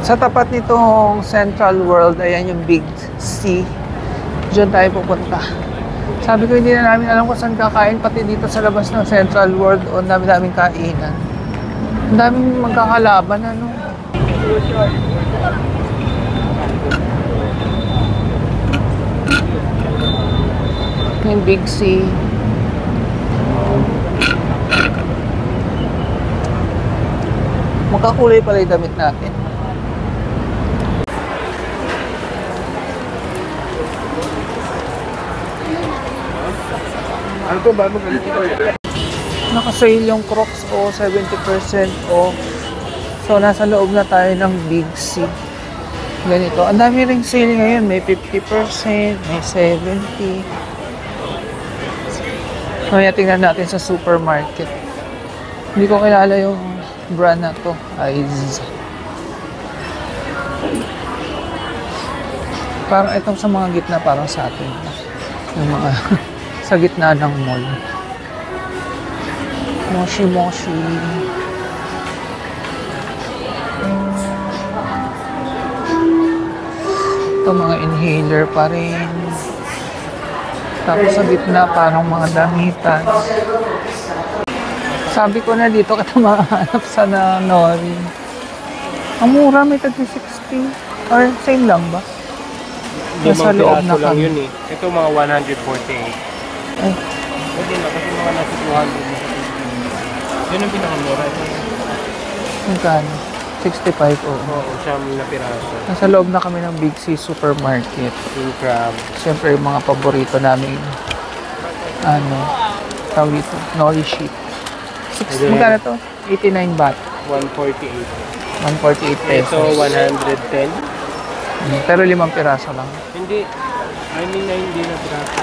Sa tapat nitong Central World, ayan yung Big C. Diyan tayo pupunta. Sabi ko hindi na namin alam kung saan kakain, pati dito sa labas ng Central World o dami-daming kainan. Ang daming magkakalaban, ano. Yung Big C. Magkakulay pala yung damit natin. Ano to ba? Naka-sale yung Crocs o 70% off. So, nasa loob na tayo ng Big C. Ganito. Ang dami ring sale ngayon. May 50%, may 70%. Kaya tingnan natin sa supermarket. Hindi ko kilala yung brand na to. Eyes. Parang itong sa mga gitna, parang sa atin. Yung mga sa gitna ng mall. Moshi Moshi. Ito mga inhaler pa rin. Tapos sa gitna parang mga damitan. Sabi ko na dito kita mahanap sa Nori. Ang mura, may tagli 60. Or same lang ba? Nasa loob na lang kami. yun eh. Ito mga 148. Ay. Pwede na kasi mga nasa 200. Yun ang pinakamura. Magkano? 65 o. Oo, siyam na piraso. Nasa loob na kami ng Big C Supermarket. King crab. Siyempre yung mga paborito namin. Ano? Tawag dito. Nori sheet. Magkano to? 89 baht. 148. 148 pesos. Ito 110. Pero 5 piraso lang. Hindi. I mean na hindi na piraso.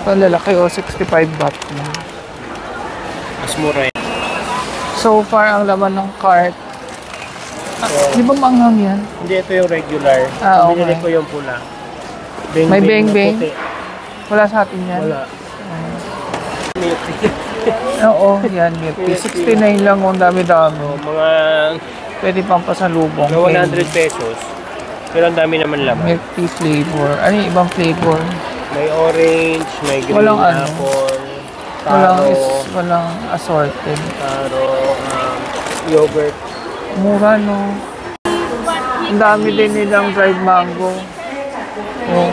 Ito lalaki o 65 baht lang. Mas mura yan. So far, ang laman ng cart. Di ba manghang yan? Hindi, ito yung regular. Okay. Binili ko yung pula. May beng-beng? puti. Wala sa atin yan? Wala. Oo, yan. 69 lang. Ang dami-dami. Mga Pwede pang pasalubong. 100 pesos. Pero ang dami naman laman. Milk tea flavor. Ano yung ibang flavor? May orange, may green Walang apple, taro, walang assorted. taro, yogurt. Mura, no? Ang dami din nilang dried mango. Oh.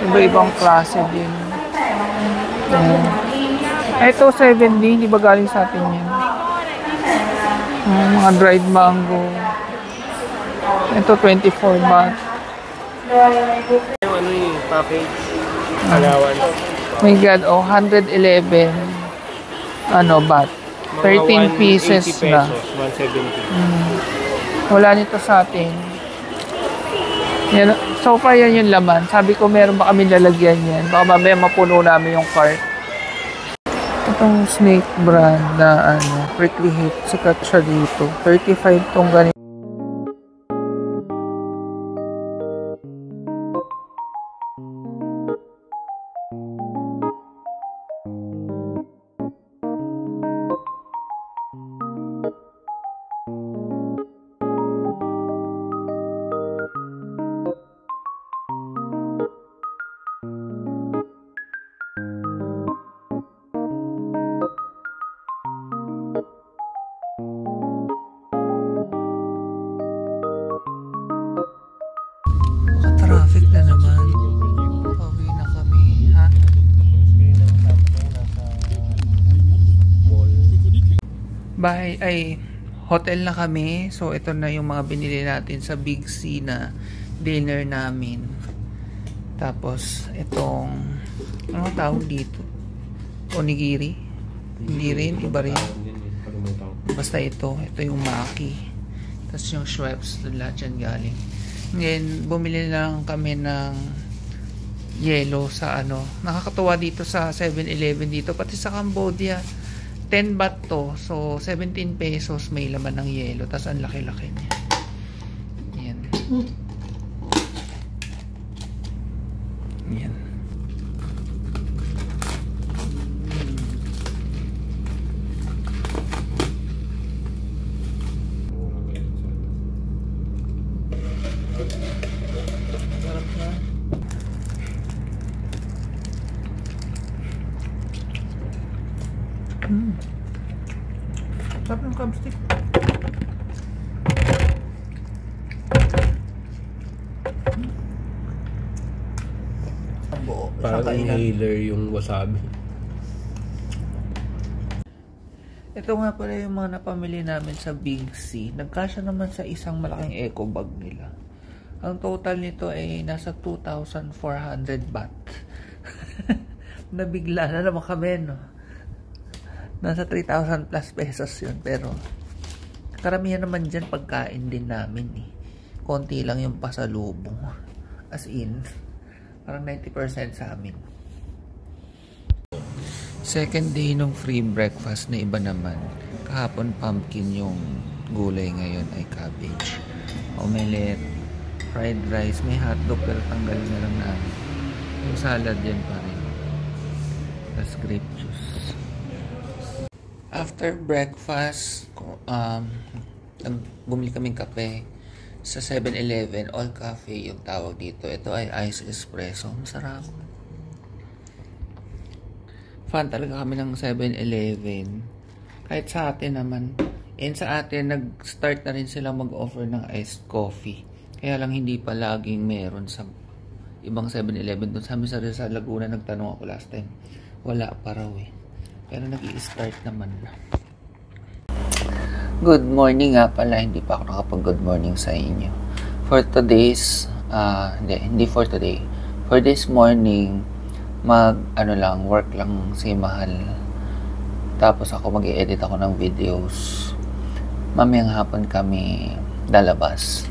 Iba-ibang klase din. Oh. Ito, 70. Di ba galing sa atin yan? Mga dried mango. Ito, 24 baht. Yung ano yung package, allowance. My God, oh, 111 baht. 13 pieces na. 170. Wala nito sa atin. Yan, so far yan yung laman. Sabi ko meron ba kami lalagyan yan. Baka mamaya mapuno namin yung cart. Itong snake brand na prickly heat. Sikat siya dito. 35 tong ganito. Traffic na naman. Pauwi na kami, ha? Bahay ay hotel na kami. So ito na yung mga binili natin sa Big C na dinner namin. Tapos itong ano tawag dito? Onigiri? Hindi rin, iba rin. Basta ito yung maki. Tapos yung Schweppes, lahat yan galing. Ngayon, bumili lang kami ng yelo sa nakakatuwa dito sa 7-Eleven dito, pati sa Cambodia 10 baht to, so 17 pesos may laman ng yelo, tas ang laki-laki niya. Yan. Yan. Sarap na. Sarap ng crab stick. Parang inhaler yung wasabi. Ito nga pala yung mga napamili namin sa Big C. Nagkasya naman sa isang malaking eco bag nila. Ang total nito ay nasa 2,400 baht. Nabigla na naman kami, no? Nasa 3,000 plus pesos yun. Pero karamihan naman dyan pagkain din namin, eh. Konti lang yung pasalubong. As in, parang 90% sa amin. Second day ng free breakfast na iba naman. Kahapon pumpkin yung gulay, ngayon ay cabbage. Omelette, fried rice, may hotdog pero tanggal na lang namin. Yung salad yan pa rin. Tapos grape juice. After breakfast, bumili kaming kape sa 7-Eleven, all cafe yung tawag dito. Ito ay ice espresso. Masarap. Fan talaga kami ng 7-Eleven. Kahit sa atin naman. And sa atin, nag-start na rin sila mag-offer ng iced coffee. Kaya lang hindi pa laging meron sa ibang 7-Eleven. Doon sa amin sa Rizal, Laguna, nagtanong ako last time. Wala pa raw eh. Pero nag-i-start naman na. Good morning nga pala. Hindi pa ako nakapag-good morning sa inyo. For today's, hindi for today. For this morning, work lang si Mahal. Tapos ako mag-i-edit ako ng videos. Mamayang hapon kami lalabas.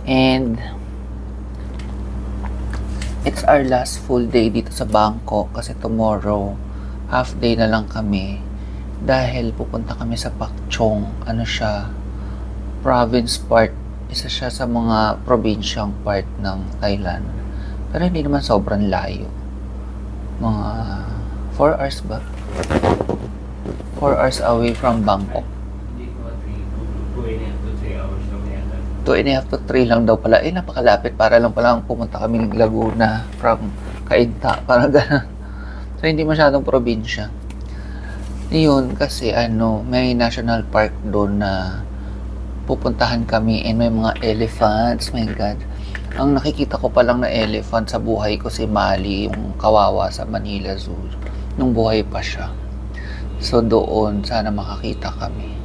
And it's our last full day dito sa Bangkok kasi tomorrow half day na lang kami dahil pupunta kami sa Pak Chong. Ano siya? Province part. Isa siya sa mga probinsyang part ng Thailand. Pero hindi naman sobrang layo. Mga 4 hours ba? 4 hours away from Bangkok. 2.5 to 3 lang daw pala. Napakalapit. Para lang pala pumunta kami ng Laguna from Cainta. Parang gano'n. So, hindi masyadong probinsya. Yun, kasi may national park doon na pupuntahan kami and may mga elephants. My God. Ang nakikita ko palang na elephant sa buhay ko si Mali, yung kawawa sa Manila Zoo. Nung buhay pa siya. So doon, sana makakita kami.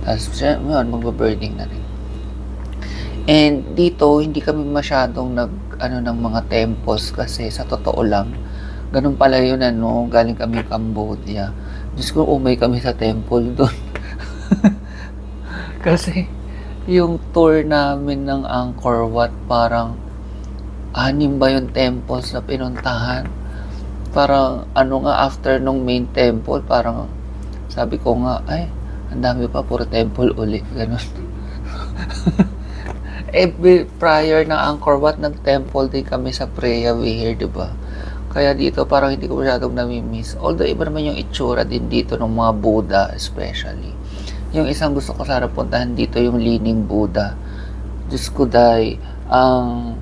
Tapos magbabirding na rin. And dito, hindi kami masyadong ng mga temples kasi sa totoo lang, ganun pala yun, galing kami Cambodia. Diyos ko, umay kami sa temple doon. Kasi, yung tour namin ng Angkor Wat, parang 6 ba yung temples na pinuntahan? Parang after nung main temple, parang sabi ko nga, ang dami pa, puro temple uli. Ganun. Prior ng Angkor Wat, nag-temple din kami sa Preah Vihear, diba? Kaya dito parang hindi ko masyadong nami-miss. Although iba naman yung itsura din dito ng mga Buddha especially. Yung isang gusto ko sana puntahan dito, yung Leaning Buddha. Diyos ko day, ang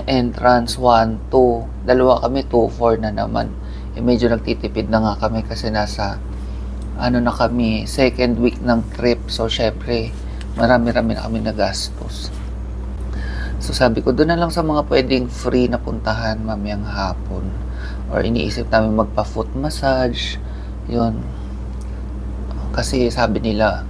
entrance 1, 2. Dalawa kami, 2, 4 na naman. Medyo nagtitipid na nga kami kasi nasa, na kami, second week ng trip. So, syempre, marami-rami na kami nagastos. So, sabi ko, doon na lang sa mga pwedeng free na puntahan mamayang hapon. Or iniisip namin magpa-foot massage. Yun. Kasi sabi nila,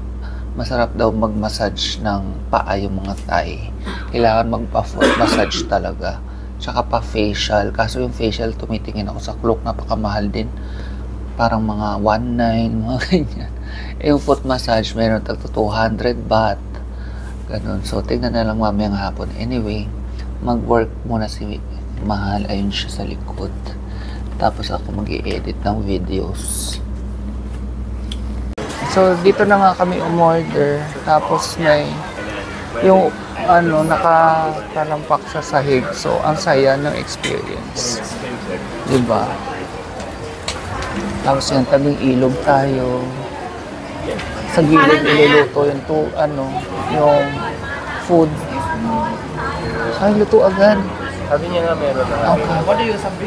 masarap daw mag-massage ng paa yung mga Thai. Kailangan magpa-foot massage talaga. Tsaka pa-facial. Kaso yung facial, tumitingin ako sa clock, napakamahal din. Parang mga 1.9, mga ganyan. Yung foot massage, meron tagto 200 baht. Ganun. So, tingnan na lang mamayang hapon. Anyway, mag-work muna si Mahal. Ayun siya sa likod. Tapos ako mag-i-edit ng videos. So, dito na nga kami umorder. Tapos may yung nakatampak sa sahig. So, ang saya ng experience. Diba? Tapos yung tabing ilog tayo. Sa gilid iluluto yung yung food. Ay, luto agad. Sabi niya nga meron na. Okay. What do you sabi?